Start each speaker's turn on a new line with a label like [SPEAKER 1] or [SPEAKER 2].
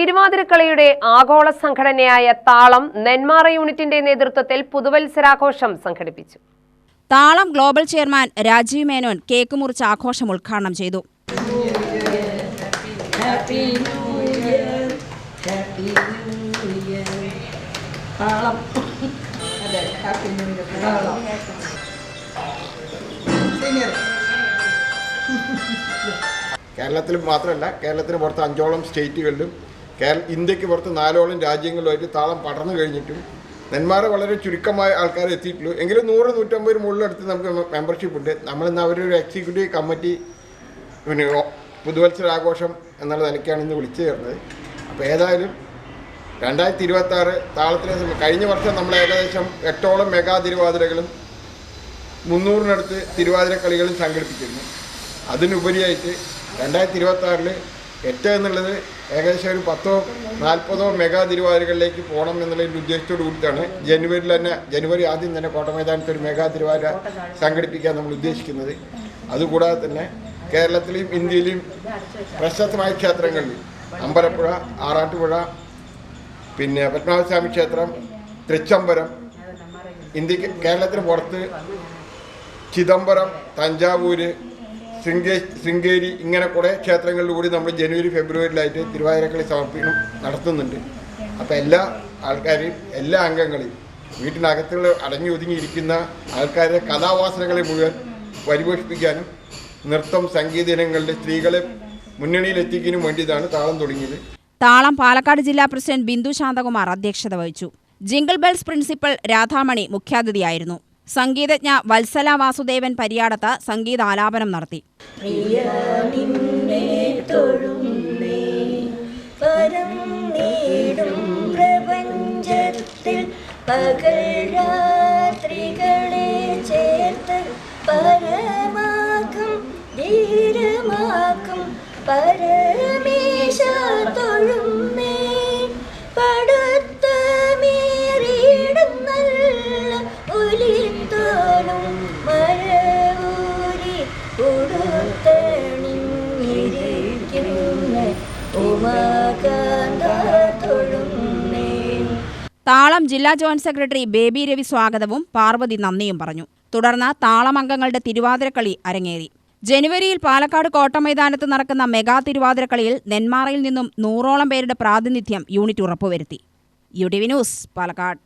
[SPEAKER 1] തിരുവാതിരക്കളിയുടെ ആഗോള സംഘടനയായ താളം നെന്മാറ യൂണിറ്റിന്റെ നേതൃത്വത്തിൽ പുതുവത്സരാഘോഷം സംഘടിപ്പിച്ചു.
[SPEAKER 2] Thalam global chairman Rajeev Menon cake മുറിച്ച് ആഘോഷം ഉദ്ഘാടനം ചെയ്തു.
[SPEAKER 3] കേരളത്തിൽ മാത്രമല്ല, കേരളത്തിന് പുറത്ത് 5ഓളം സ്റ്റേറ്റുകളിലും ഇന്ത്യക്ക് പുറത്ത് 4ഓളം രാജ്യങ്ങളിലുമായിട്ട് താളം പടർന്നു കഴിഞ്ഞിട്ടും നെന്മാറ വളരെ ചുരുക്കമായ ആൾക്കാർ എത്തിയിട്ടുള്ളൂ. എങ്കിലും 100-150 മുകളിലടുത്ത് നമുക്ക് മെമ്പർഷിപ്പ് ഉണ്ട്. നമ്മളിന്ന് അവരൊരു എക്സിക്യൂട്ടീവ് കമ്മിറ്റി പുതുവത്സരാഘോഷം എന്നുള്ള നിലയ്ക്കാണ് ഇന്ന് വിളിച്ചു ചേർന്നത്. അപ്പോൾ ഏതായാലും 2026 താളത്തിനെ കഴിഞ്ഞ വർഷം നമ്മൾ ഏകദേശം 8ഓളം മെഗാ തിരുവാതിരകളും 300-നടുത്ത് തിരുവാതിര കളികളും സംഘടിപ്പിച്ചിരുന്നു. അതിനുപരിയായിട്ട് 2026 8 എന്നുള്ളത് ഏകദേശം ഒരു 10-40 മെഗാ തിരുവാതിരകളിലേക്ക് പോകണം എന്നുള്ളൊരു ഉദ്ദേശത്തോടു കൂടിയിട്ടാണ് ജനുവരി ആദ്യം തന്നെ കോട്ടമൈതാനത്ത് ഒരു മെഗാ തിരുവാതിര സംഘടിപ്പിക്കാൻ നമ്മൾ ഉദ്ദേശിക്കുന്നത്. അതുകൂടാതെ തന്നെ കേരളത്തിലെയും ഇന്ത്യയിലെയും പ്രശസ്തമായ ക്ഷേത്രങ്ങളിൽ അമ്പലപ്പുഴ, ആറാട്ടുപുഴ, പിന്നെ പത്മനാഭസ്വാമി ക്ഷേത്രം, തൃച്ചംബരം, കേരളത്തിന് പുറത്ത് ചിദംബരം, തഞ്ചാവൂര്, ശൃംഗേരി, ഇങ്ങനെ കുറേ ക്ഷേത്രങ്ങളിലൂടെ നമ്മൾ ജനുവരി ഫെബ്രുവരിയിലായിട്ട് തിരുവാതിരക്കളി സമർപ്പണം നടത്തുന്നുണ്ട്. അപ്പോൾ എല്ലാ ആൾക്കാരെയും, എല്ലാ അംഗങ്ങളെയും, വീട്ടിനകത്തുള്ള അടങ്ങി ഒതുങ്ങിയിരിക്കുന്ന ആൾക്കാരുടെ കഥാവാസനകളെ മുഴുവൻ പരിപോഷിപ്പിക്കാനും നൃത്തം, സംഗീത ഇനങ്ങളുടെ സ്ത്രീകളെ മുന്നണിയിലെത്തിക്കാനും വേണ്ടിയിട്ടാണ് താളം തുടങ്ങിയത്.
[SPEAKER 2] താളം പാലക്കാട് ജില്ലാ പ്രസിഡന്റ് ബിന്ദു ശാന്തകുമാർ അധ്യക്ഷത വഹിച്ചു. ജിംഗിൾ ബെൽസ് പ്രിൻസിപ്പൽ രാധാമണി മുഖ്യാതിഥിയായിരുന്നു. സംഗീതജ്ഞ വത്സല വാസുദേവൻ പരിയാടത്ത് സംഗീതാലാപനം നടത്തി.
[SPEAKER 4] പരമേശ തൊഴുന്നേ പടുത്ത മീറിടുന്നല്ല ഒലിത്തോലും മരൂരി ഉടുത്തണിഞ്ഞിരിക്കുന്ന ഉമാകാന്ത തൊഴുന്നേ.
[SPEAKER 2] താളം ജില്ലാ ജോയിന്റ് സെക്രട്ടറി ബേബി രവി സ്വാഗതവും പാർവതി നന്ദിയും പറഞ്ഞു. തുടർന്ന് താളം അംഗങ്ങളുടെ തിരുവാതിരക്കളി അരങ്ങേറി. ജനുവരിയിൽ പാലക്കാട് കോട്ടമൈതാനത്ത് നടക്കുന്ന മെഗാ തിരുവാതിരക്കളിയിൽ നെന്മാറയിൽ നിന്നും 100ഓളം പേരുടെ പ്രാതിനിധ്യം യൂണിറ്റ് ഉറപ്പുവരുത്തി. UTV news, Palakkad.